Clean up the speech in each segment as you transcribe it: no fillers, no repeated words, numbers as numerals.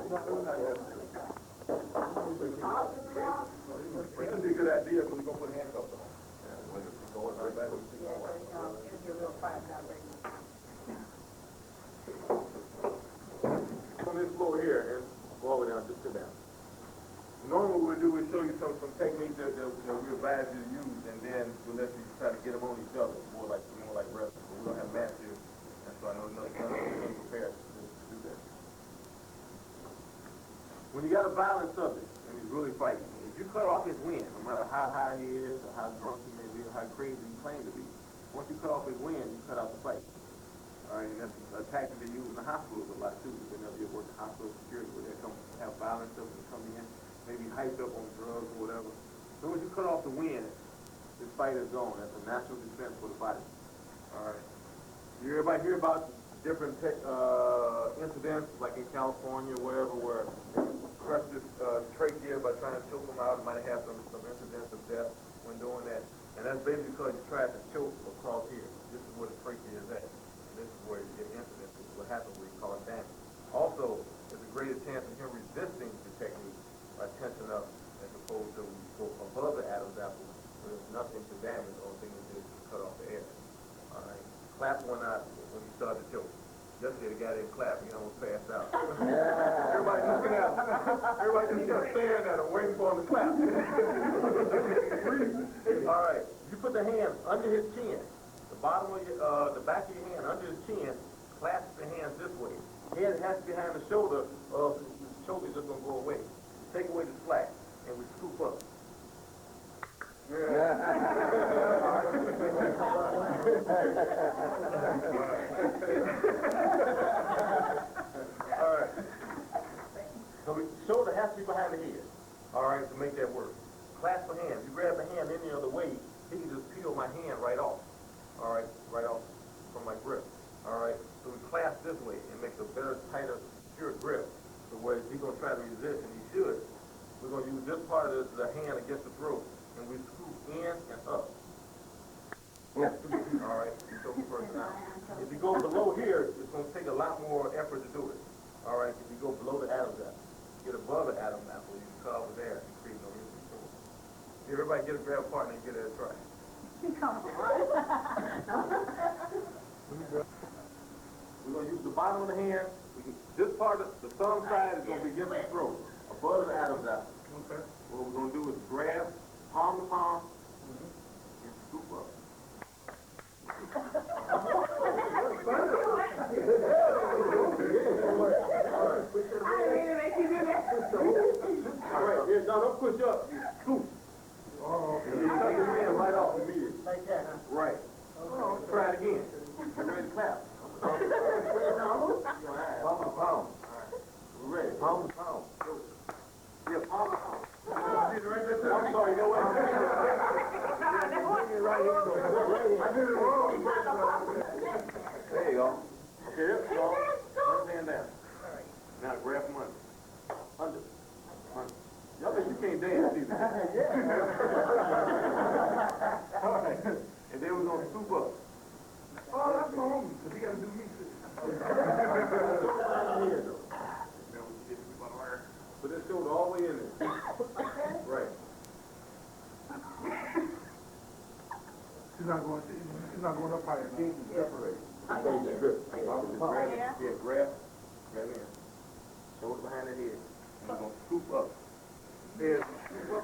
That'd be a good idea because we're going to put handcuffs on. On this floor here, and go all the way down, just sit down. Normally what we do is show you some techniques that we advise you to use, and then we'll let you try to get them on each other, more like wrestling. We don't have match here, and so I know none of you are prepared to do that. When you got a violent subject, and he's really fighting, if you cut off his wind, no matter how high he is, or how drunk he may be, or how crazy he claims to be, once you cut off his wind, you cut out the fight. All right, and that's a tactic they use in the hospitals a lot too. Whenever you work in hospital security, where they have violent subjects come in, maybe hyped up on drugs or whatever. So once you cut off the wind, this fight is gone. That's a natural defense for the body. All right. Everybody hear about different incidents, like in California, wherever, where they crush this trachea by trying to choke them out. Might have some incidents of death when doing that. And that's basically because you tried to choke across here. This is where the trachea is at. This is where you get incidents. This is what happens where you cause damage. Also, there's a greater chance of him resisting the technique by tensing up as opposed to when you go above the Adam's apple where there's nothing to damage. The only thing you do is cut off the air. All right. Clap one out when you start to choke. Yesterday the guy didn't clap, he almost passed out. Everybody looking at him. Everybody just kept staring at him, waiting for him to clap. All right. You put the hands under his chin. The bottom of your, the back of your hand under his chin, clasp the hands this way. Head has to be behind the shoulder, or the shoulder's just going to go away. Take away the slack, and we scoop up. Yeah. All right. So the shoulder has to be behind the head. All right, to make that work. Clasp the hand. You grab the hand any other way, he can just peel my hand right off. All right, right off from my grip. All right, so we clasp this way and make a better, tighter, secure grip. So where he's going to try to resist, and he should, we're going to use this part of the hand against the throat, and we scoop in and up. All right, so first now. If you go below here, it's going to take a lot more effort to do it. All right, if you go below the Adam's apple, get above the Adam's apple, you can cut off there and create no issue. Everybody get a grab partner and get it a try. We're going to use the bottom of the hand. This part of the thumb side is going to be against the throat, above the Adam's apple. Okay. What we're going to do is grab palm to palm and scoop up. All right, here, no, don't push up. Scoop. Oh, okay. You cut your hand right off immediately. Like that, huh? Right. Oh, try it again. I'm ready to clap. Palm to palm. We're ready. Palm to palm. Yeah, palm to palm. I'm sorry, you know what? Right here. I did it wrong. There you go. Okay, here we go. Put hand down. Now grab from under. Under. Y'all think you can't dance either. All right. And then we're going to scoop up. Oh, that's my homie, because he got to do me too. Put that shoulder all the way in there. Right. She's not going up higher. Separate. Yeah, grab in. Shoulder behind the head. And we're going to scoop up. There you go.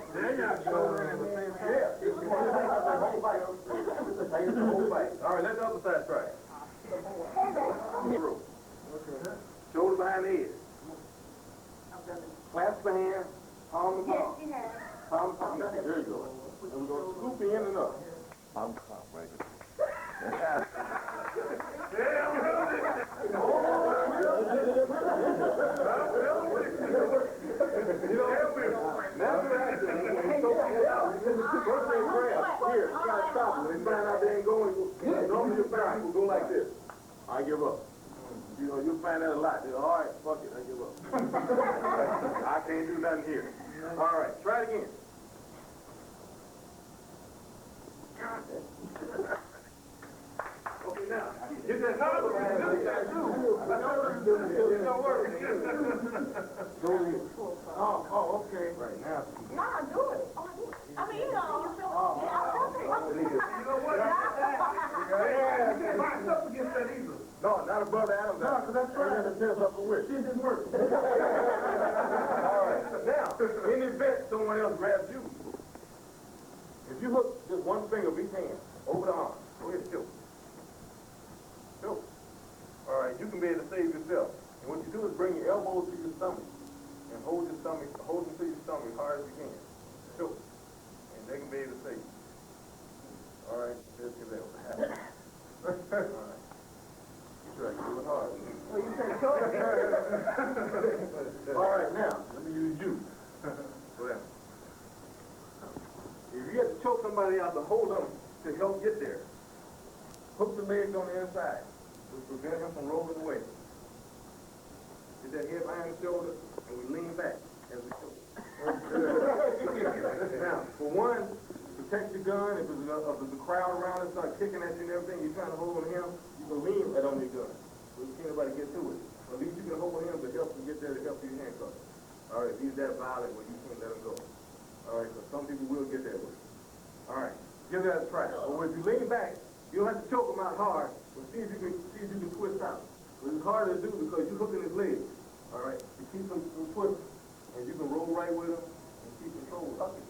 All right, let the other side try it. Shoulder behind the head. Clasp the hand, palm to palm. Palm to palm. There you go. And we're going to scoop in and up. Palm to palm, right here. Here, you gotta stop him. When you find out they ain't going, normally you find people go like this. I give up. You know, you'll find that a lot. All right, fuck it, I give up. I can't do nothing here. All right, try it again. Okay, now, get that number. It's gonna work. Go ahead. Oh, okay. Right now. No, I do it. Oh, I do it. I mean, you know, yeah, I do it. You know what? Yeah, box up against that either. No, not a brother Adams. No, 'cause that's right. That's something weird. Shit didn't work. All right. Now, in the event someone else grabs you, if you hook just one finger of each hand over the arm, go ahead and choke. Choke. All right, you can be able to save yourself. And what you do is bring your elbows to your stomach and hold them to your stomach as hard as you can. Choke. And they can be able to save you. All right, let's get that one. All right. You try to do it hard. Oh, you said choke? All right, now, let me use you. Go down. If you have to choke somebody out, to hold them to help get there, hook the legs on the inside to prevent him from rolling away. Get that head behind the shoulder, and we lean back as we choke. Now, for one, protect your gun. If there's a crowd around and start kicking at you and everything, you're trying to hold on him, you can lean right on your gun. So you can't nobody get to it. At least you can hold him to help him get there, to help you handcuff. All right, if he's that violent where you can't let him go. All right, because some people will get that way. All right, give that a try. But if you lean back, you don't have to choke him out hard, but see if you can twist out. But it's harder to do because you're hooking his legs. All right, to keep him from twisting, and you can roll right with him and keep control of him.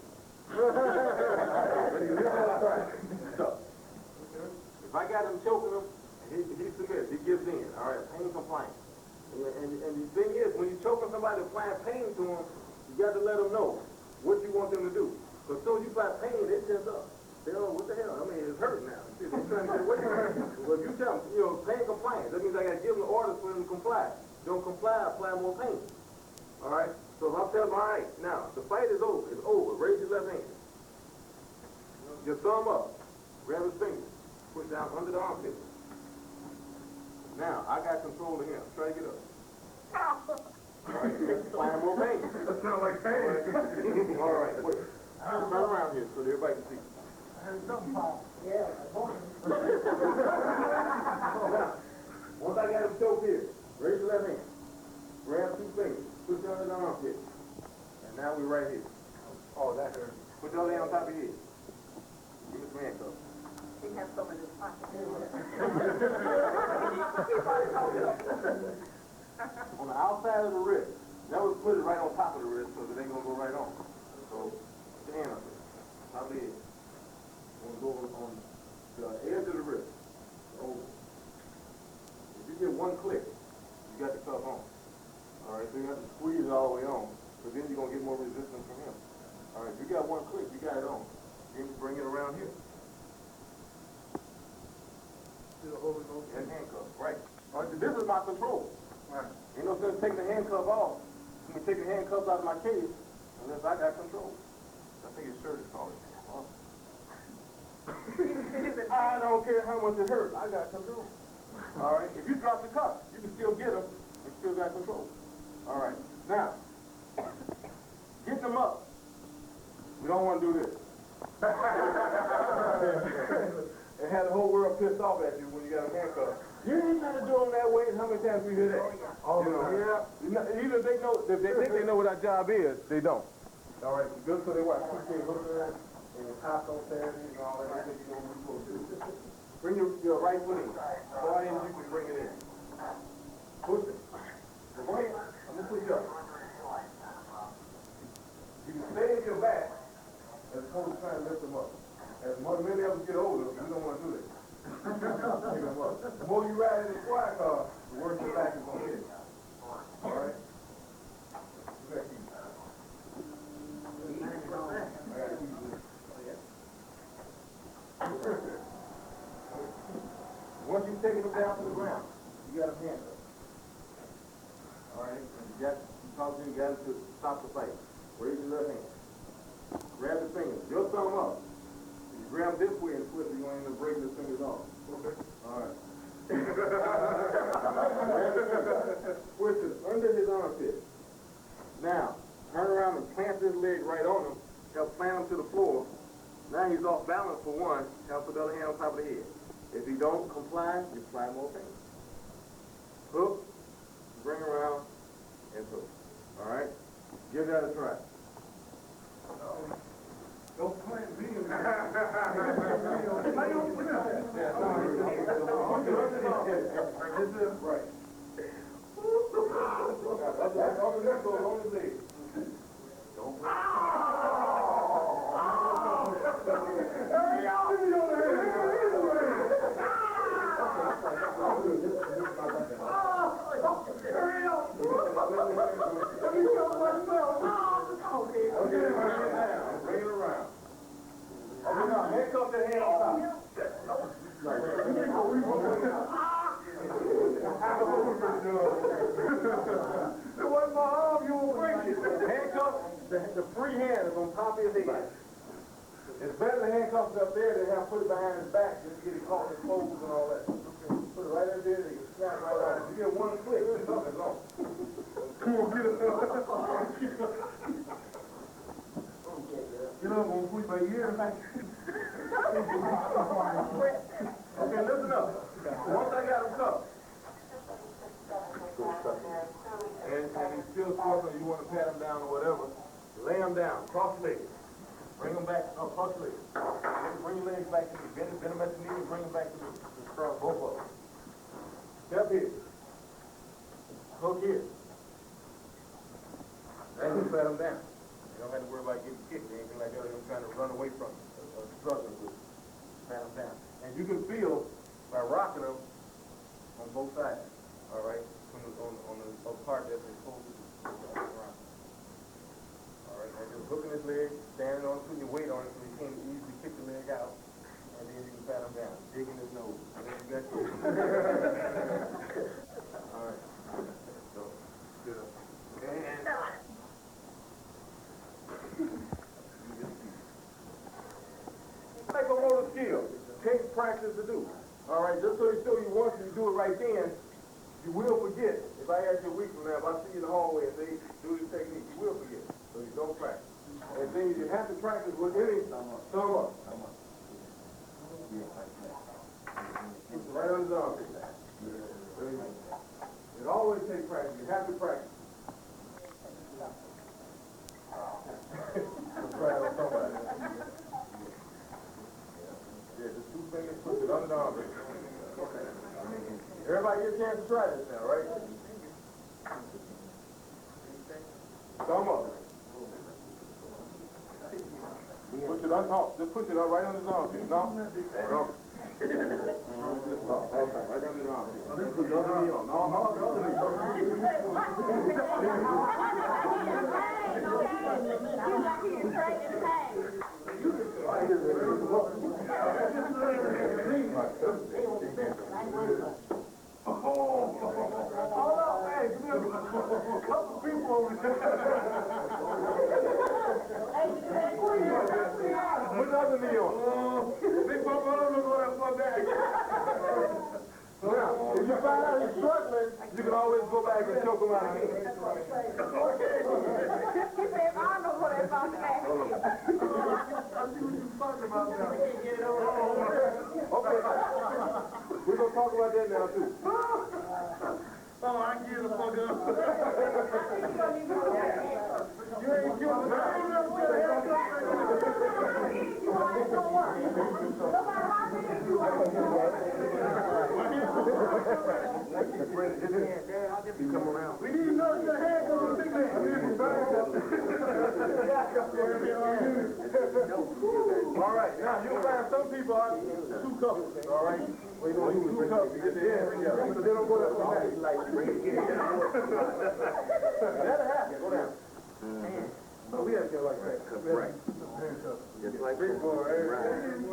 So, if I got him choking him, he submits, he gives in. All right, pain compliance. And the thing is, when you're choking somebody, applying pain to them, you got to let them know what you want them to do. Because as soon as you apply pain, they tense up. They don't know what the hell. I mean, it's hurting now. They're trying to say, what well, if you tell them, pain compliance, that means I got to give them the orders for them to comply. Don't comply, apply more pain. All right? So if I tell them, all right, now, the fight is over. It's over. Raise your left hand. Your thumb up. Grab his finger. Push down under the armpit. Now, I got control of him. Try to get up. All right, apply more pain. That sounds like pain. All right, wait. Turn around here so that everybody can see. Yeah. Now, once I got him choked here, raise your left hand. Grab two fingers. Push down the armpit. And now we're right here. Oh, that hurt. Put your hand on top of your head. Give me some handcuffs. He has some in his pocket. On the outside of the wrist. That was put it right on top of the wrist so that they gonna go right on. So, put your hand up there. Top of the head. We're gonna go on the edge of the wrist. Over. If you get one click, you got the cuff on. Alright, so you have to squeeze it all the way on. Because then you're gonna get more resistance from him. Alright, if you got one click, you got it on. Then you bring it around here. And handcuffs, right. Alright, so this is my control. Right. Ain't no sense taking the handcuff off. I'm gonna take the handcuffs out of my case unless I got control. I think his shirt is called. I don't care how much it hurts. I got control. All right. If you drop the cuff, you can still get them and still got control. All right. Now, get them up. We don't want to do this. And have the whole world pissed off at you when you got a handcuff. You ain't got to do them that way. How many times we hear that? Oh, Yeah. Either they know, if they think they know what our job is, they don't. All right. Good so they watch. Keep their hookers and your cops on Saturdays and all that. I think you know what you're supposed to do. Bring your right foot in. Go ahead and you can bring it in. Push it. Go ahead. I'm going to push you up. You can stay in your back as opposed to trying to lift them up. As many of us get older, we don't want to do that. Pick them up. The more you ride in the squad car, the worse your back is going to hit. All right? You got keys. I got keys. Once you've taken them down to the ground, you got them handcuffed. All right? And you got to stop the fight. Raise your left hand. Grab the fingers. Your thumb up. If you grab this way and twist it, you're going to end up breaking the fingers off. Okay? All right. Twist it under his armpit. Now, turn around and plant this leg right on him. Help plant him to the floor. Now he's off balance for one. Help put the other hand on top of the head. If he don't comply, you apply more pain. Hook, bring around, and hook. All right? Give that a try. Don't plan B in there. Right. Open that door, on his leg. Don't play. Hurry up! Give me your hand! Hurry up! Let me show myself. Okay, bring it down. Bring it around. Okay, now, handcuff that hand on top. It wasn't my arm, you will break it. Handcuff, the free hand is on top of his head. It's better to handcuff it up there than have put it behind his back just to get it caught in clothes and all that. Put it right up there, they can snap right out. You get one click, it's up and long. Come on, get it. You know, I'm going to put my ear back. Okay, listen up. Once I got him cuffed, and he's still struggling, you want to pat him down or whatever, lay him down, cross-legged. Bring him back up, cross-legged. Bring your legs back to me. Bend him at the knee and bring him back to me. Just cross both of them. Step here. Hook here. Then you pat him down. You don't have to worry about getting kicked or anything like that, or him trying to run away from you, or struggling with you. Pat him down. And you can feel by rocking him on both sides, all right? On the part that's exposed to the rock. All right, and just hooking his leg, standing on it, putting your weight on it so he can't easily kick the leg out, and then you can pat him down, digging his nose. And then you got your... All right. So, get up. And... Like a motor skill. Takes practice to do. All right, just so you show you once you do it right then, you will forget. If I ask you a week from now, if I see you in the hallway and say, do this technique, you will forget. So you don't practice. And then you have to practice with any thumb up. Right on his arm. It always takes practice. You have to practice. Let's try it on somebody. Yeah, just 2 fingers, push it under the arm. Okay. Everybody get a chance to try this now, right? Thumb up. Push it on top. Just push it up right under his arm. No? No. Right under his arm. Put the other knee on. No, the other knee. Put the other knee on. So now, if you find out he's struggling, you can always go back and choke him out again. He said, I know what that about that. Okay. We're going to talk about that now, too. Oh, I get the fuck up. You ain't killing me. Come around. We need to know your hand goes to big man. All right, now you'll find some people are 2 couples, all right? Wait, no, 2 couples, get their hands together, so they don't go that far back. That'll happen, go down. No, we have to go like that. Right. Just like Big that. boy, Right. and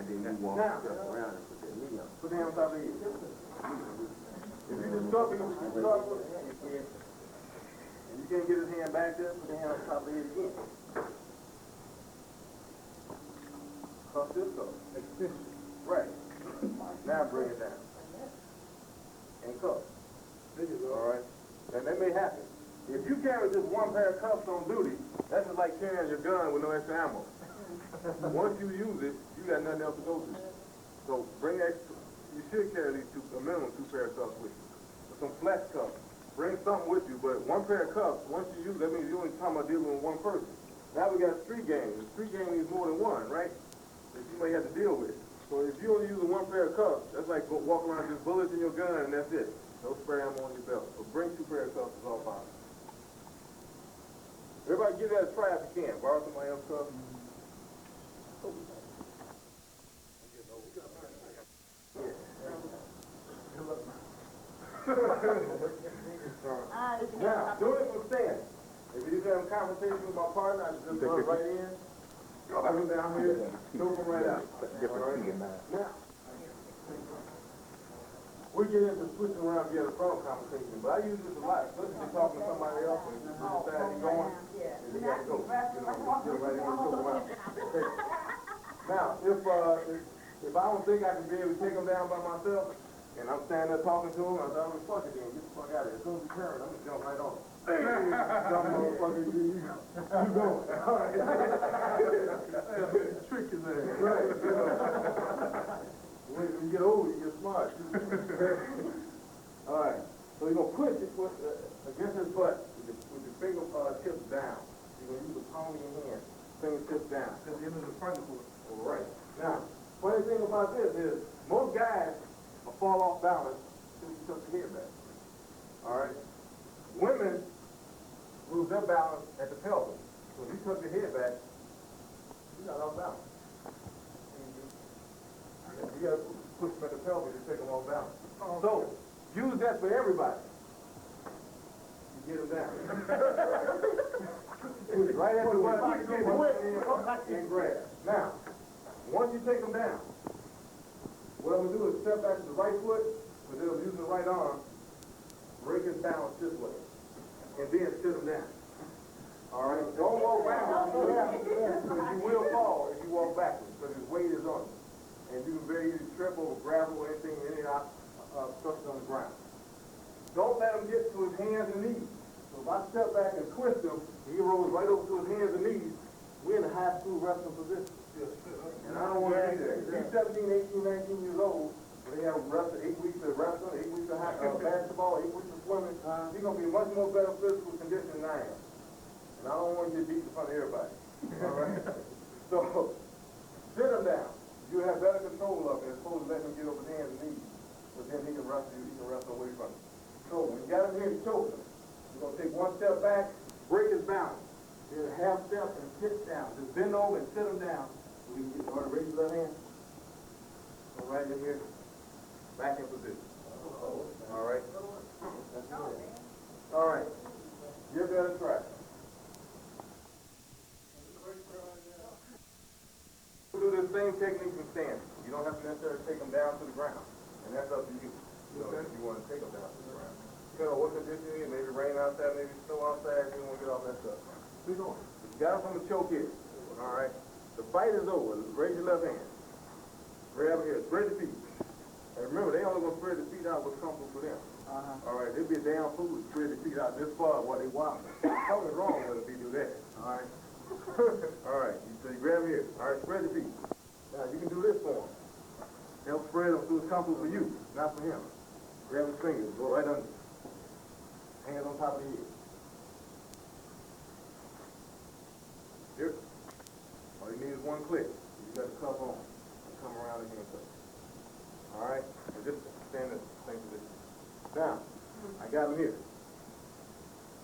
And then you walk now, around and put that knee on. put the hand on top of your head. If you just stop it, you start with it. And you can't get his hand back there, put the hand on top of his head again. Cuff this up. Extension. Right. Now bring it down. And cuff. All right? And that may happen. If you carry just 1 pair of cuffs on duty, that's just like carrying your gun with no extra ammo. Once you use it, you got nothing else to go to. So bring extra. You should carry at least a minimum 2 pair of cuffs with you. Some flex cuffs, bring something with you, but one pair of cuffs, once you use, that means you only talking about dealing with one person. Now we got street gang. The street gang needs more than one, right? That you may have to deal with. So if you only using one pair of cuffs, that's like walking around with just bullets in your gun and that's it. No spray ammo on your belt. So bring 2 pair of cuffs is all fine. Everybody give that a try if you can. Borrow somebody else's cuffs. Now, do it from standing. If you have a conversation with my partner, I just run right in. Come down here, choke him right out. All right? Now, we get into switching around, get a phone conversation, but I use this a lot, especially if you're talking to somebody else and you decide you're going, and you gotta go. You know, get right in and choke them out. Okay. Now, if I don't think I can be able to take them down by myself, and I'm standing there talking to him, I thought, well, fuck it then, get the fuck out of here. As soon as he turns, I'm gonna jump right on him. Jump motherfucker, you going. All right. Trick is there. Right. When you get older, you get smart. All right. So you're going to push your foot against his butt with your finger tips down. You're going to use the palm of your hand, finger tips down. Because you're in the front of the All right. Now, funny thing about this is most guys will fall off balance since you took the head back. All right. Women lose their balance at the pelvis. So if you took your head back, you got off balance. You got to push them at the pelvis to take them off balance. Oh, so use that for everybody. You get them down. Push right at the butt and grab. Now, once you take them down, what I'm going to do is step back to the right foot, but then I'm using the right arm, break his balance this way, and then sit him down. All right? Don't walk backwards. You will fall if you walk backwards, because his weight is on you. And you can very easily trip over gravel or anything, any obstruction on the ground. Don't let him get to his hands and knees. So if I step back and twist him, he rolls right over to his hands and knees, we're in a high school wrestling position. And I don't want to be there. He's 17, 18, 19 years old, and they have 8 weeks of wrestling, 8 weeks of basketball, 8 weeks of swimming. He's going to be in much more better physical condition than I am. And I don't want to get beat in front of everybody. All right? So, sit him down. You have better control of it as opposed to letting him get over his hands and knees. But then he can wrestle you, he can wrestle away from you. So when you got him here, you choke him. You're going to take one step back, break his balance. Then a half step and sit down. Just bend over and sit him down. So we can get the raise your left hand. Go right in here. Back in position. All right. That's it. All right. Give that a try. Do the same technique from standing. You don't have to necessarily take them down to the ground. And that's up to you. You know, if you want to take them down to the ground. You know what condition it is, maybe rain outside, maybe snow outside, you don't want to get all that stuff. Keep going. You got them from the choke here. All right? The fight is over. Raise your left hand. Grab here. Spread the feet. And remember, they only going to spread the feet out what's comfortable for them. All right? It'd be a damn fool to spread the feet out this far while they wobbling. Something's wrong with it if you do that. All right? All right, so you grab here. All right, spread the feet. Now, you can do this for him. Help spread them so it's comfortable for you, not for him. Grab his fingers, go right under. Hands on top of the head. Here. All you need is one click. You got the cuff on. Come around the handcuff. All right? And just stand in the same position. Now, I got him here.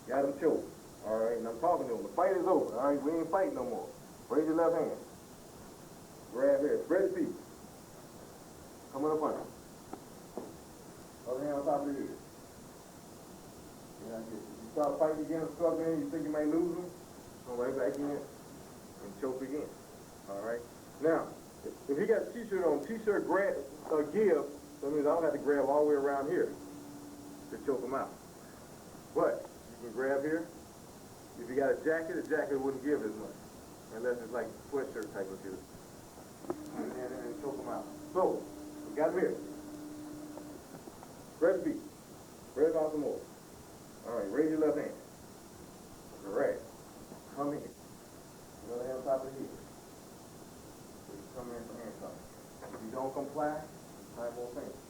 Got him choked. All right, and I'm talking to him. The fight is over. All right, we ain't fighting no more. Raise your left hand. Grab here. Spread the feet. Come on up on him. Other hand on top of the head. Yeah, you start fighting again, struggling, you think you may lose him, go right back in and choke again. All right? Now, if he got a t-shirt on, t-shirt grab, give, that means I don't have to grab all the way around here to choke him out. But you can grab here. If you got a jacket wouldn't give as much, unless it's like a sweatshirt type of deal. And choke them out. So, we got him here. Spread the feet. Spread it out some more. All right, raise your left hand. Correct. Come in. The other hand on top of the head. Come in for handcuffing. If you don't comply, 5 more fingers.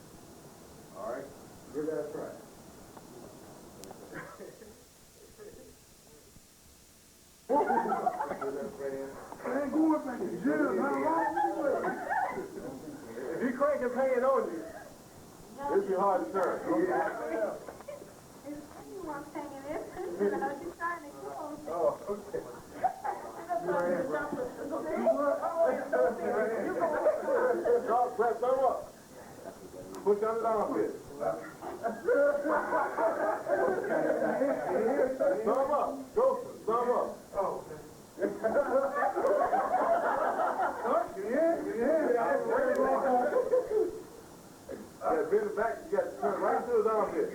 All right? Give that a try. I ain't going back to jail, not long. If he cranking pain on you, it'll be hard to turn. Oh, okay. Dog, press them up. Push under the armpit. Thumb up. Go, thumb up. Oh. Bend it back, you got to turn right to his armpit.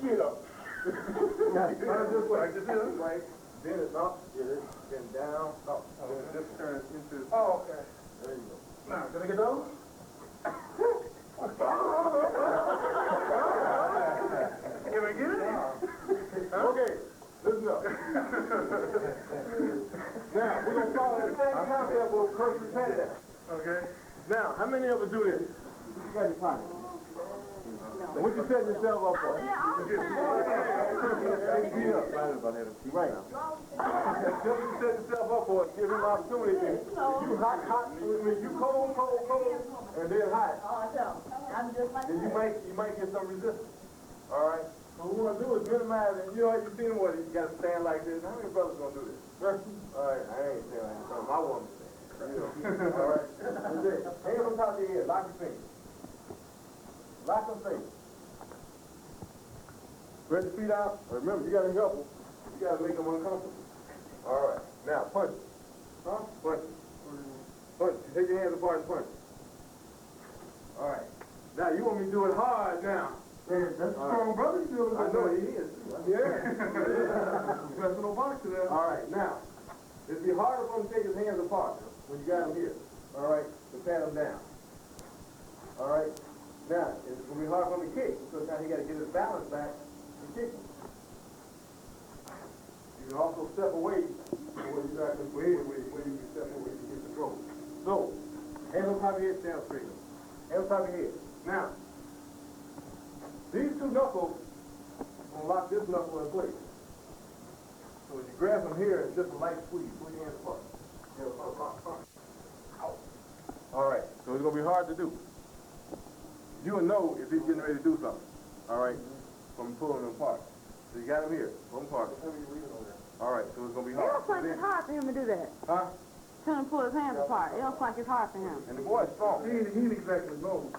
Get up. Just like this, right? Bend it up, get it, bend down, up. Then just turn it into. Oh, okay. There you go. Now, can I get those? Can I get it? Okay, listen up. Now, we're going to follow the same concept of curse repetitive. Okay. Now, how many of us do this? You got your pocket. What you setting yourself up for? Right. Just you set yourself up for it, give him opportunity. You hot, you cold, and then hot. Then you might get some resistance. All right. So what we want to do is minimize it. You know, you seen what you got to stand like this. How many brothers gonna do this? All right, I ain't saying like something I want to say. You know. All right. That's it. Hands on top of your head. Lock your fingers. Lock them fingers. Spread your feet out. Remember, you gotta help them. You gotta make them uncomfortable. All right. Now punch it. Huh? Punch it. Punch it. Take your hands apart and punch it. All right. Now you want me to do it hard now. Yeah, that's a strong brother you doing. I know he is. Yeah. Professional boxer there. All right, now, it'd be harder for him to take his hands apart when you got him here. All right, to pat him down. All right, now, it's going to be hard for him to kick because now he got to get his balance back and kick him. You can also step away where you got to where you can step away to get the throw. So, hands on top of your head, stand straight. Hands on top of your head. Now, these two knuckles will lock this knuckle in place. So as you grab them here, it's just a light squeeze. Pull your hands apart. All right, so it's going to be hard to do. You will know if he's getting ready to do something. All right, from pulling them apart. So you got him here. Pull them apart. All right, so it's going to be hard. It looks like it's hard for him to do that. Huh? Tell him to pull his hands apart. It looks like it's hard for him. And the boy's strong. He ain't exactly knows.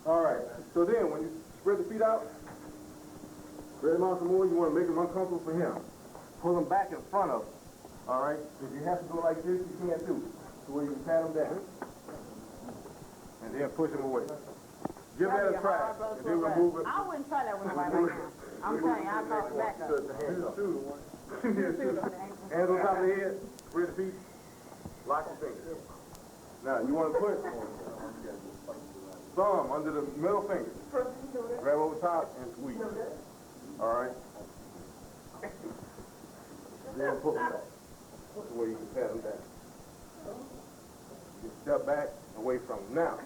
All right, so then when you spread the feet out, spread them out some more, you want to make them uncomfortable for him. Pull them back in front of him. All right, if you have to go like this, you can too. So where you can pat them down. And then push them away. Give that a try. And then we'll move it. I wouldn't try that with nobody right now. I'm telling you, I'll call the back up. Put the hands up. Hands on top of the head, spread the feet, lock your fingers. Now, you want to put thumb under the middle finger. Grab over top and squeeze. All right? Then pull them back. That's the way you can pat them down. You step back away from them. Now,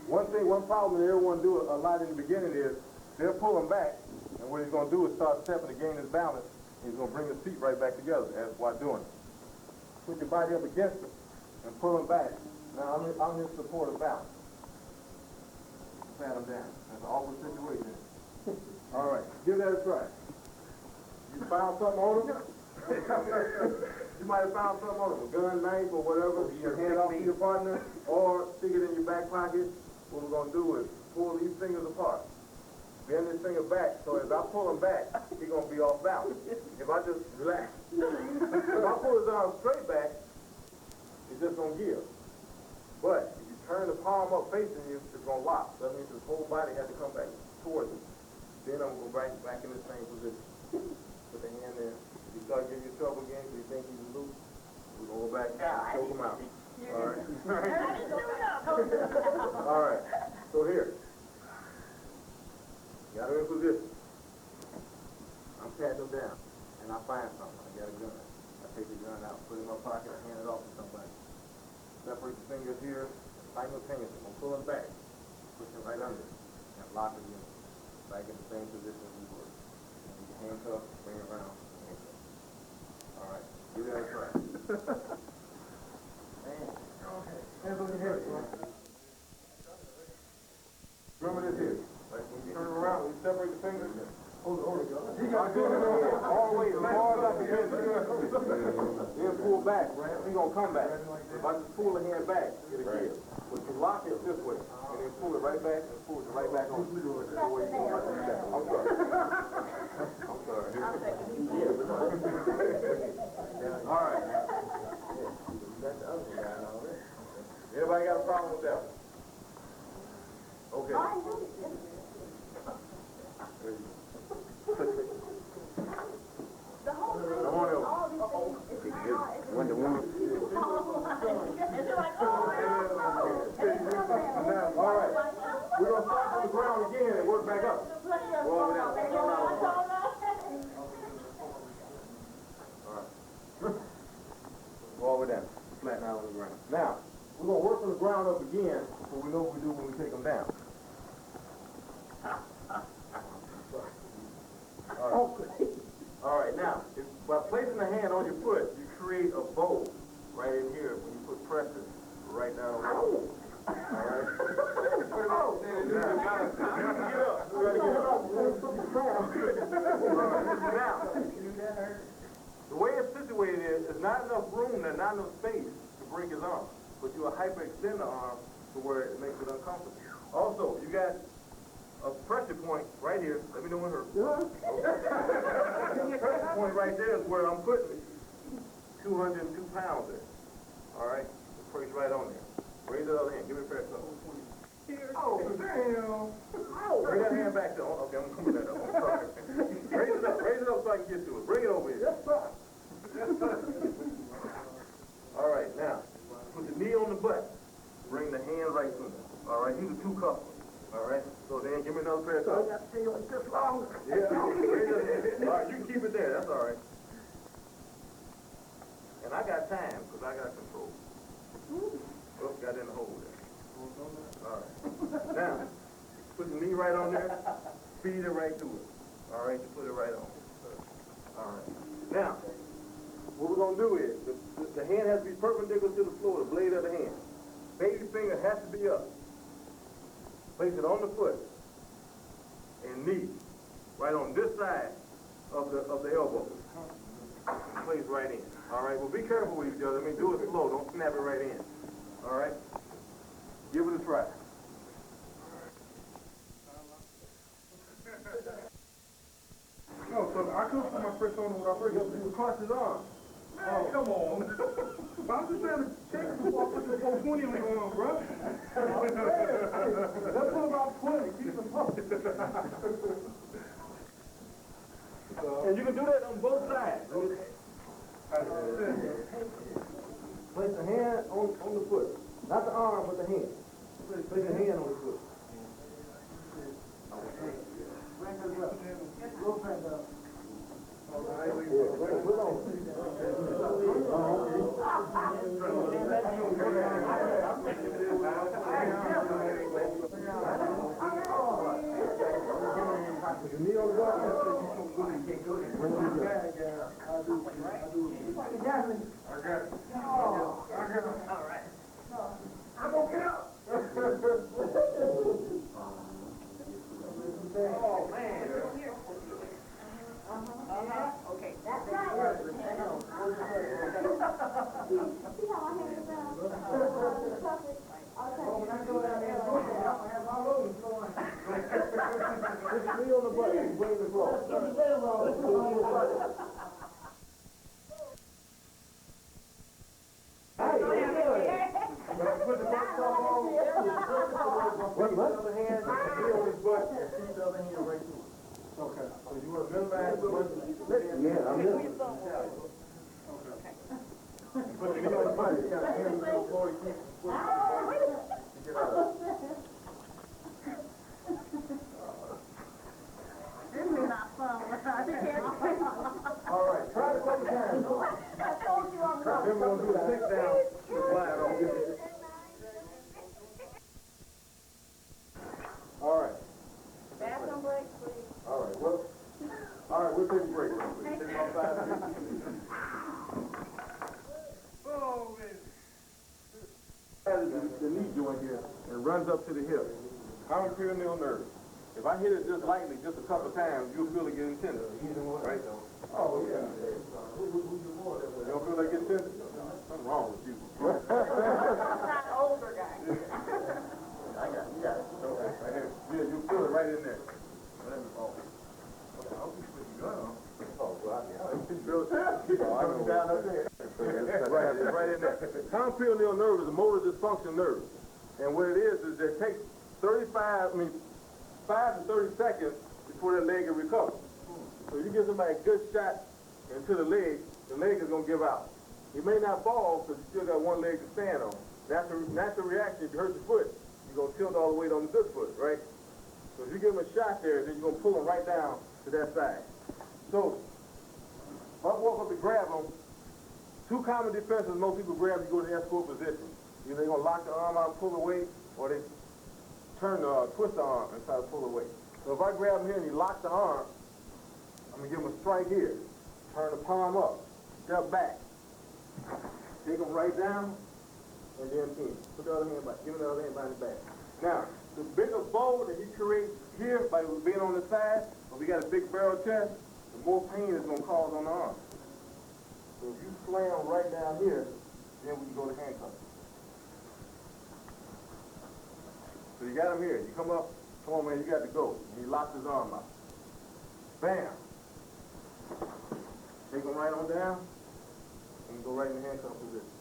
one problem that everyone do a lot in the beginning is they'll pull them back, and what he's going to do is start stepping to gain his balance. He's going to bring his feet right back together while doing it. Put your body up against him and pull him back. Now, I'm his supportive balance. Pat him down. That's an awkward situation. All right, give that a try. You found something on him? You might have found something on him, a gun, knife, or whatever. Your hand off to your partner, or stick it in your back pocket. What we're going to do is pull these fingers apart. Bend this finger back, so as I pull him back, he's going to be off balance. If I just relax. If I pull his arm straight back, he's just going to give. But if you turn the palm up facing you, it's going to lock. That means his whole body has to come back towards it. Then I'm going to go back in the same position. Put the hand there. If you start giving you trouble again because you think he's loose, we're going to go back and choke him out. All right? All right. So here. Got him in position. I'm patting him down. And I find something. I got a gun. I take the gun out, put it in my pocket, and hand it off to somebody. Separate the fingers here, simultaneously. I'm pulling back, push it right under, and lock it in. Back in the same position as we were. And you handcuff, bring it around, handcuff. Give that a try. Hands on your head, bro. Remember this here. Like when you turn around, when you separate the fingers. Hold it. You got to do it all the way as far as I can get. Then pull back, right? We're going to come back. If I just pull the hand back, it'll give. But you lock it this way, and then pull it right back, and pull it right back on. I'm sorry. I'm sorry. All right. Everybody got a problem with that one? Okay. The whole thing, Come on over. all these things, it's not, Wonder Woman. it's like, oh, All right. We're going to start from the ground again and work back up. Go over there. All right. Go over there. Flatten out on the ground. Now, we're going to work from the ground up again so we know what we do when we take them down. All right, now, by placing the hand on your foot, you create a bow right in here when you put pressure right down on the wall. All right? Put it out. Get up. You gotta get up. Now, the way it's situated is, there's not enough room, there's not enough space to break his arm, but you will hyperextend the arm to where it makes it uncomfortable. Also, you got a pressure point right here. Let me know when it hurts. The pressure point right there is where I'm putting 202 pounds there. All right? Just place right on there. Raise the other hand. Give me a fair thumb. Oh, damn. Bring that hand back there. Okay, I'm coming that up. I'm sorry. Raise it up. Raise it up so I can get to it. Bring it over here. Yes, sir. All right, now, put the knee on the butt. Bring the hand right through there. All right, these are two couples. All right, so then give me another pair of thumbs. Yeah, all right, you can keep it there. That's all right. And I got time because I got control. Oh, got in the hole there. All right. Now, put the knee right on there. Feed it right through it. All right, you put it right on. All right. Now, what we're going to do is, the hand has to be perpendicular to the floor, the blade of the hand. Baby finger has to be up. Place it on the foot and knee right on this side of the elbow. Place right in. All right, well, be careful with each other. I mean, do it slow. Don't snap it right in. All right? Give it a try. No, so I couldn't put my press on without breaking. You cross his arm. Oh, come on. I'm just trying to check before I put the 420 on the arm, bro. Let's put about 20. Keep them up. And you can do that on both sides. Place the hand on the foot. Not the arm, but the hand. Place the hand on the foot. Your knee on the ground. I'm gonna get up. Oh, man. okay, that's right. See how I handle that? When I go down there, I'm gonna have my load going. Put your knee on the butt and bring the floor. Put the butt top on. Put the other hand, knee on his butt, and feed the other hand right through it. Okay. So you want to minimize the butt? Yeah, I'm listening. Put your knee on the butt. You got a hand on the floor. You keep get out of it. This is not fun. All right, try it a couple times. I told you I'm not. Then we're going to do the sit down. Slide on. All right. Bathroom break, please. All right, well, all right, we'll take a break real quick. Take about 5 minutes. joint here, and runs up to the hip. Common cranial nerve. If I hit it just lightly, just a couple times, you'll feel it getting tender, right? Oh, yeah. You don't feel like getting tender? Something wrong with you. Not an older guy. I got it. You got it. Right here. Yeah, you feel it right in there. Let me fall. Okay, I'll keep putting your gun on. Oh, well, I know down up there. Right in there. Common cranial nerve is a motor dysfunction nerve. And what it is that it takes 5 to 30 seconds before that leg can recover. So you give somebody a good shot into the leg is going to give out. He may not fall because you still got one leg to stand on. That's a natural reaction. If you hurt your foot, you're going to tilt all the weight on the good foot, right? So if you give him a shot there, then you're going to pull him right down to that side. So if I walk up to grab him, two common defenses most people grab you go to the escort position. Either they're going to lock the arm out and pull away, or they twist the arm and try to pull away. So if I grab him here and he locks the arm, I'm going to give him a strike here. Turn the palm up. Step back. Take him right down, and then pin. Put the other hand by, give him the other hand behind his back. Now, the bigger bow that he creates here by being on the side, when we got a big barrel chest, the more pain it's going to cause on the arm. So if you slam right down here, then we can go to handcuffing. So you got him here. You come up, come on, man, you got to go. And he locks his arm out. Bam. Take him right on down, and go right in the handcuff position.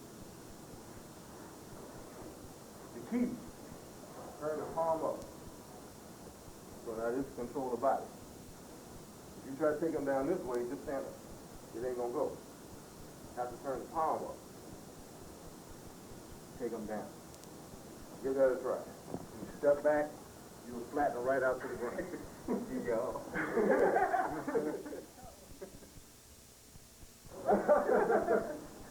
The key, turn the palm up. So now this control the body. If you try to take him down this way, just stand up. It ain't gonna go. Have to turn the palm up. Take him down. Give that a try. You step back, you will flatten right out to the ground. You go.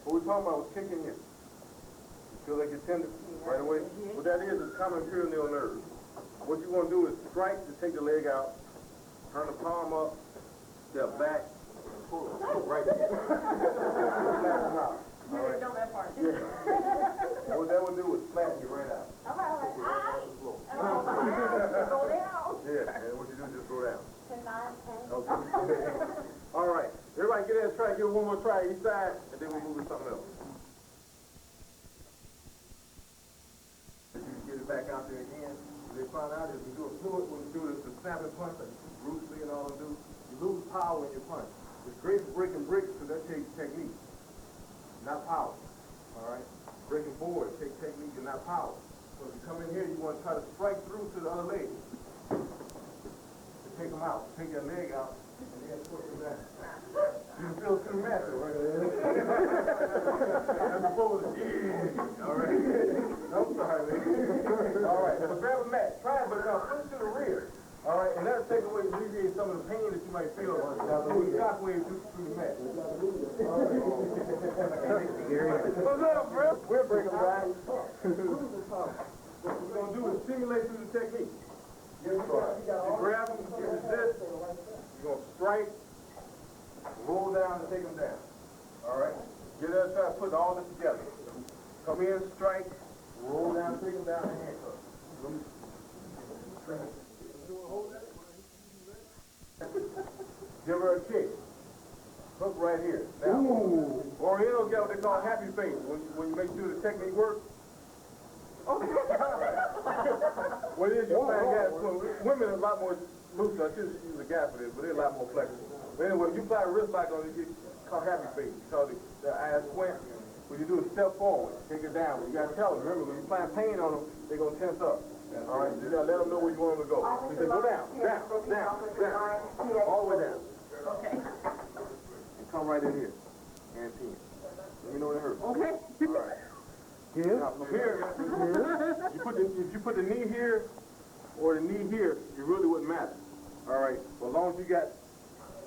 What we're talking about was kicking in. You feel like you're tender right away? What that is common cranial nerve. What you want to do is strike to take the leg out, turn the palm up, step back, and pull it right there. Flatten out. You didn't know that part. Yeah. What that would do is flatten you right out. All right. Go down. Yeah, and what you do is just go down. 10, 9, 10. Okay. All right. Everybody get in and try. Give it one more try each side, and then we move to something else. If you get it back out there again, they find out if you do a fluid, when you do the snapping punch, like Bruce Lee and all them do, you lose power in your punch. It's great for breaking bricks because that takes technique, not power. All right? Breaking boards take technique and not power. So if you come in here, you want to try to strike through to the other leg. Take them out. Take your leg out, and then push them down. You can feel too massive, right? As opposed to, all right? I'm sorry, man. All right, so grab a mat. Try it, but now push to the rear. All right, and that'll take away, alleviate some of the pain that you might feel with shockwave through the mat. What's up, bro? We'll break them down. What we're going to do is stimulate through the technique. You grab them, you resist, you're going to strike, roll down, and take them down. All right? Get us try to put all this together. Come in, strike, roll down, take them down, and handcuff. Give her a kick. Hook right here. Now, Orientals got what they call happy face. When you make sure the technique works. What it is, you find guys, women are a lot more loose. I should use a guy for this, but they're a lot more flexible. But anyway, if you apply a wrist lock on it, it's called happy face. Because the eyes squint. When you do a step forward, take it down. You got to tell them. Remember, when you apply pain on them, they're going to tense up. All right, you got to let them know where you want them to go. You say, go down, down, down, down. All the way down. Okay. And come right in here. And pin. Let me know when it hurts. Okay. All right. Here. Now, from here, if you put the knee here or the knee here, it really wouldn't matter. All right. Well, as long as you got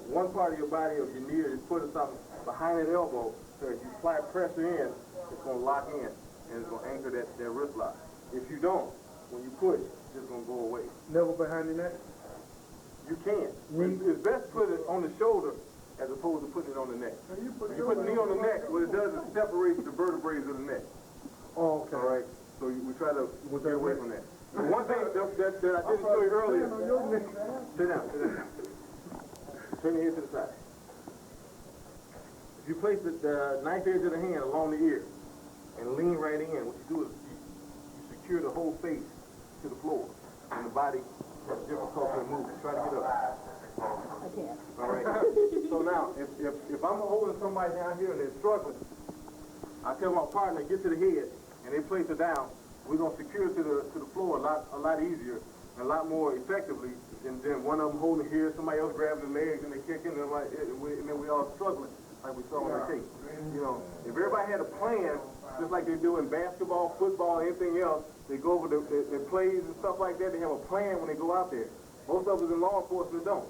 one part of your body or your knee or your foot or something behind that elbow, so if you apply pressure in, it's going to lock in and it's going to anchor that wrist lock. If you don't, when you push, it's just going to go away. Never behind the neck? You can. It's best to put it on the shoulder as opposed to putting it on the neck. When you put the knee on the neck, what it does is separate the vertebrae of the neck. Oh, okay. All right. So So we try to get away from that. The one thing that I didn't show you earlier. Sit down. Turn your head to the side. If you place the knife edge of the hand along the ear and lean right in, what you do is you secure the whole face to the floor, and the body has difficulty in moving. Try to get up. I can't. All right. So now, if I'm holding somebody down here and they're struggling, I tell my partner, get to the head, and they place it down. We're gonna secure it to the floor a lot easier, and a lot more effectively than one of them holding here, somebody else grabbing the legs and they kicking, and then we all struggling like we saw on the tape. You know, if everybody had a plan, just like they do in basketball, football, anything else, they go over their plays and stuff like that. They have a plan when they go out there. Most of us in law enforcement don't.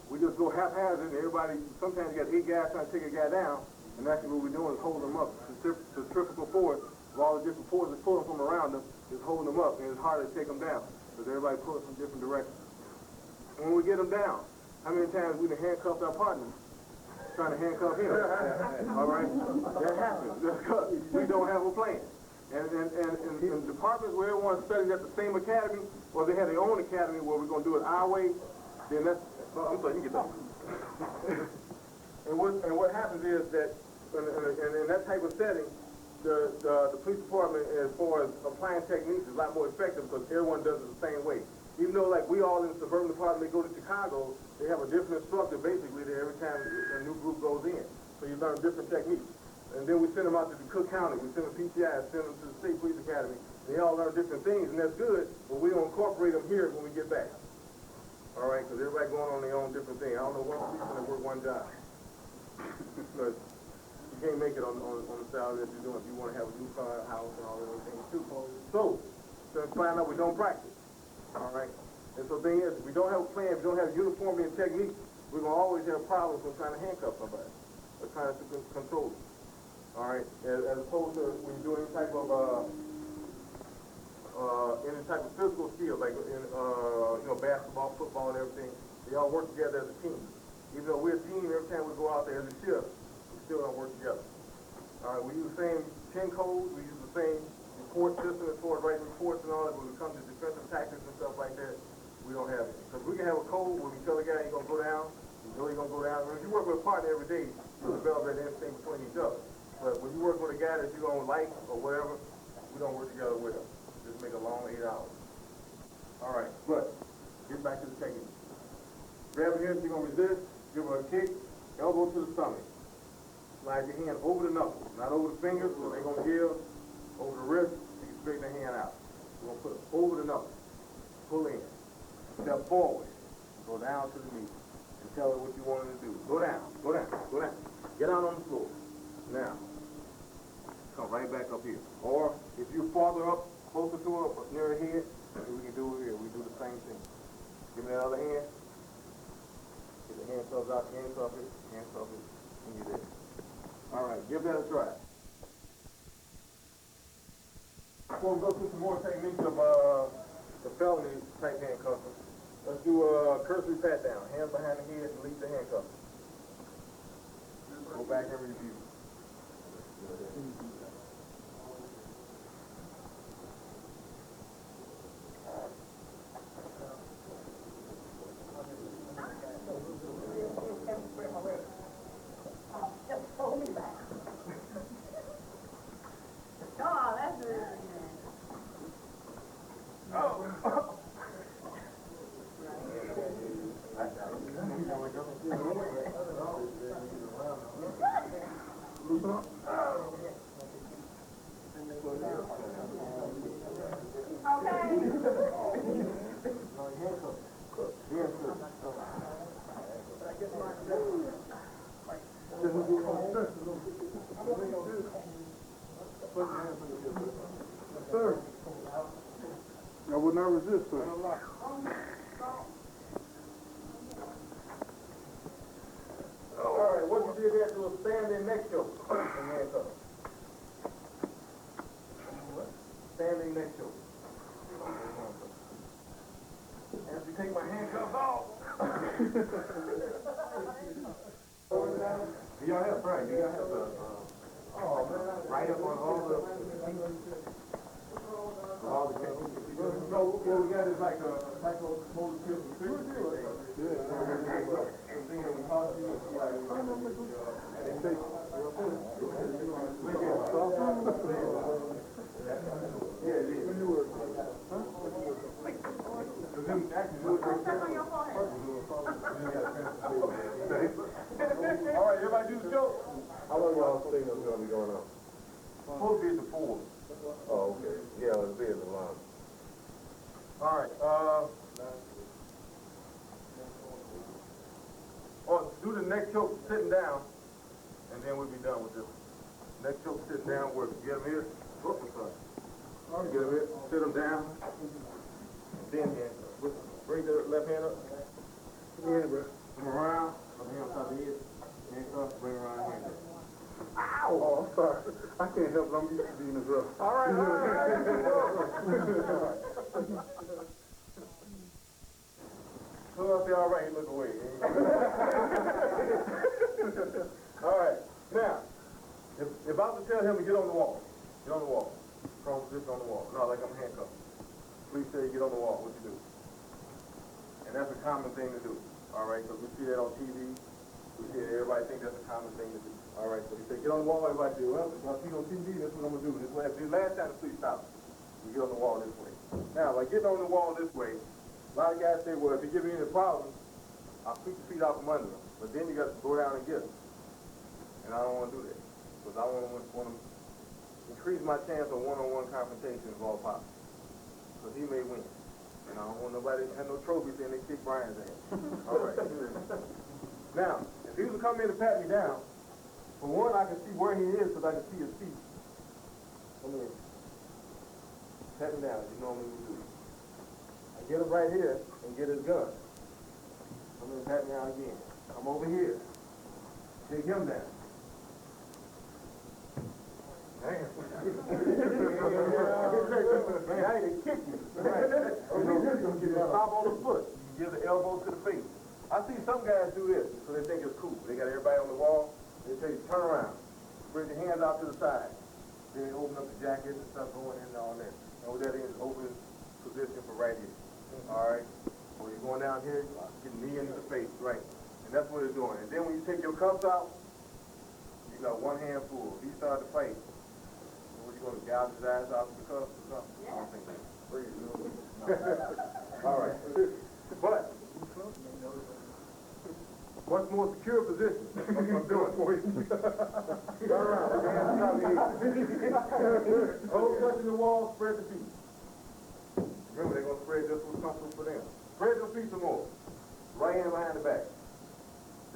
We just go haphazard, and everybody, sometimes you got 8 guys trying to take a guy down, and actually what we're doing is holding them up. The centrifugal force of all the different forces pulling from around them is holding them up, and it's harder to take them down, because everybody pulls from different directions. When we get them down, how many times we done handcuffed our partners trying to handcuff him? All right? That happens. That's because we don't have a plan. And in departments where everyone studies at the same academy, or they have their own academy where we're going to do it our way, then that's... I'm sorry, you get that. And what happens is that in that type of setting, the police department, as far as applying techniques, is a lot more effective because everyone does it the same way. Even though, like, we all in the suburban department, they go to Chicago, they have a different instructor basically there every time a new group goes in. So you learn different techniques. And then we send them out to Cook County, we send them to PCI, send them to the State Police Academy. They all learn different things, and that's good, but we don't incorporate them here when we get back. All right, because everybody going on their own different thing. I don't know one policeman that work one job. Because you can't make it on the salary that you're doing if you want to have a new car, a house, and all those things too. So find out we don't practice. All right? And so the thing is, if we don't have a plan, if we don't have uniformity and technique, we're going to always have problems when trying to handcuff somebody or trying to control them. All right? As opposed to when you're doing any type of physical skill, like in basketball, football, and everything, they all work together as a team. Even though we're a team, every time we go out there as a shift, we still don't work together. All right, we use the same 10 codes, we use the same report system as far as writing reports and all that. When it comes to defensive tactics and stuff like that, we don't have it. Because we can have a code where we tell the guy he's going to go down, you know he's going to go down. When you work with a partner every day, you develop that instinct between each other. But when you work with a guy that you don't like or whatever, we don't work together with him. Just make a long 8 hours. All right, but get back to the technique. Grab her here, she's going to resist. Give her a kick, elbow to the stomach. Slide your hand over the knuckles, not over the fingers, so they're going to give. Over the wrist, you can straighten the hand out. We're going to put it over the knuckles. Pull in. Step forward. Go down to the knee. And tell her what you want her to do. Go down, go down, go down. Get out on the floor. Now, come right back up here. Or, if you're farther up, closer to her, near her head, we can do it here. We do the same thing. Give me that other hand. Get the handcuffs out, handcuff it, and you're there. All right, give that a try. Before we go through some more techniques of the felony type handcuffing, let's do a cursory pat down. Hands behind the head, release the handcuffs. Go back and review. Sir, I would not resist, sir. All right, what you did there to a standing neck choke and handcuff. Standing neck choke. As you take my handcuffs off. Y'all have, right? You got have right up on all the All the cases. No, what we got is like a type of motor skills and figure. All right, everybody do the show. How long y'all think it's gonna be going on? Supposed to be at the 4. Oh, okay. Yeah, it'll be in the line. All right, do the next choke sitting down, and then we'll be done with this. Next choke sitting down, where get them here. Get them here, sit them down, and then bring the left hand up. Yeah, bro. Come around, left hand on top of the head. Handcuff, bring around hand up. Ow! Oh, I'm sorry. I can't help it. I'm used to being this rough. All right. So I say, all right, he look away. All right. Now, if I was to tell him to get on the wall, prone position on the wall. No, like I'm handcuffed. Please say get on the wall. What you do? And that's a common thing to do. All right, because we see that on TV. We see that everybody think that's a common thing to do. All right, so he said, get on the wall. Everybody say, well, if I see on TV, that's what I'm going to do. This way, the last time the police stopped, you get on the wall this way. Now, by getting on the wall this way, a lot of guys say, well, if you give me any problems, I'll sweep your feet out from under them. But then you got to go down and get them. And I don't want to do that. Because I want to increase my chance of one-on-one confrontation if all possible. Because he may win. And I don't want nobody to have no trophy saying they kick Brian's ass. All right. Now, if he was to come in and pat me down, for one, I can see where he is because I can see his feet. Come in. Pat me down as you normally would do. I get him right here and get his gun. Come in and pat me down again. Come over here. Take him down. Damn. Man, I ain't kick me. Right. You stop on the foot. You give the elbow to the face. I see some guys do this because they think it's cool. They got everybody on the wall. They tell you, turn around. Bring your hands out to the side. Then they open up the jacket and stuff going in and all that. And what that is, open position for right here. All right? When you're going down here, get the knee into the face, right? And that's what it's doing. And then when you take your cuffs out, you got one hand full. If he started to fight, what you going to gouge his eyes out with the cuffs or something? I don't think that's free. All right. But much more secure position. That's what I'm doing for you. Turn around. Hands on top of your head. Hold touching the wall, spread the feet. Remember, they're going to spread just what's comfortable for them. Spread your feet some more. Right hand behind the back.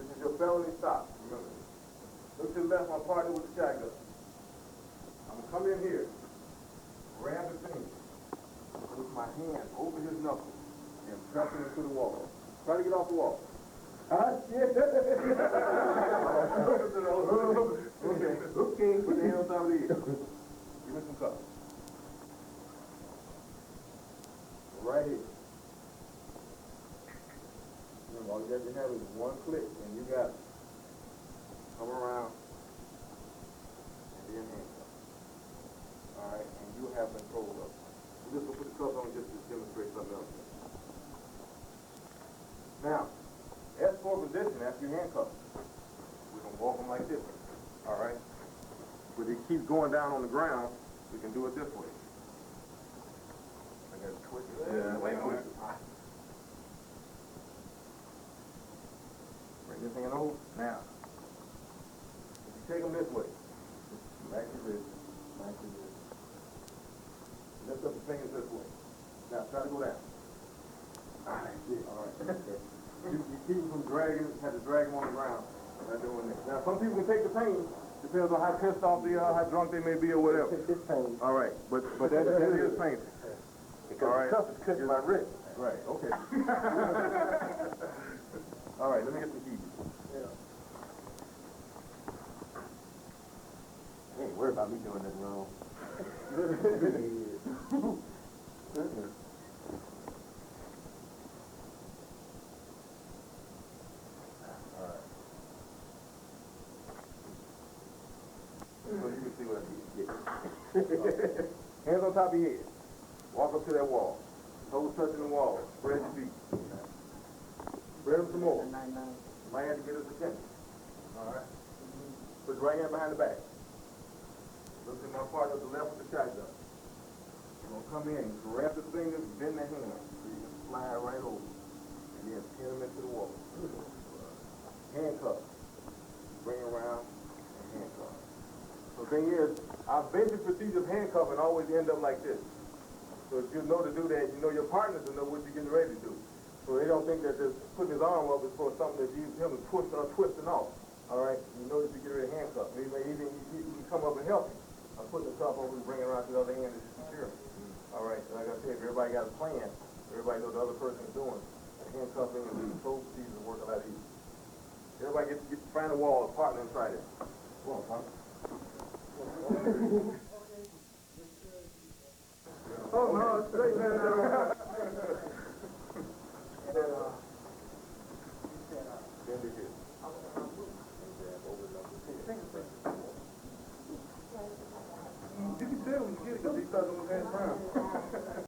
This is your felony stop. Remember. Look to the left, my partner with the shotgun. I'm going to come in here, grab the finger, with my hand over his knuckles, and press him into the wall. Try to get off the wall. Ah, shit. Okay, put the hand on top of the head. Give me some cuffs. Right here. Remember, all you got to have is one click, and you got it. Come around, and then handcuff. All right, and you have control of it. We're just going to put the cuffs on just to demonstrate something else. Now, S4 position after you handcuff. We're going to walk them like this. All right? But it keeps going down on the ground, we can do it this way. I got to twist it. Yeah, wait a minute. Bring this hand over. Now, if you take them this way, back your wrist, back your wrist. Lift up the fingers this way. Now, try to go down. All right, shit. All right. You keep them from dragging, have to drag them on the ground. Not doing that. Now, some people can take the pain. Depends on how pissed off they are, how drunk they may be, or whatever. It's pain. All right, but that is painful. Because all right. the cuff is cutting my wrist. Right, okay. All right, let me get some keys. Yeah. You ain't worried about me doing nothing wrong. So you can see what I did. Yeah. Hands on top of your head. Walk up to that wall. Toes touching the wall. Spread your feet. Spread them some more. Might have to get his attention. Alright? Put your right hand behind the back. Look at my partner to the left with the shotgun. You're gonna come in, grab the fingers, bend the hand, so you can slide right over. And then pin them into the wall. Handcuff. Bring it around and handcuff. So the thing is, our basic procedure of handcuffing always end up like this. So if you know to do that, you know your partners will know what you're getting ready to do. So they don't think that just putting his arm up is for something that you him twisting off. All right, you know that you get ready to handcuff. Maybe even you can come up and help him. I'm putting the cuff over and bring it around to the other hand and secure him. All right, so like I said, everybody got a plan. Everybody knows the other person is doing. The handcuffing and the control procedures work a lot easier. Everybody get find the wall, partner, and try that. Come on, partner. Oh, no, it's straight, man. Bend it here. You can tell when you get it because he starts on his hands around.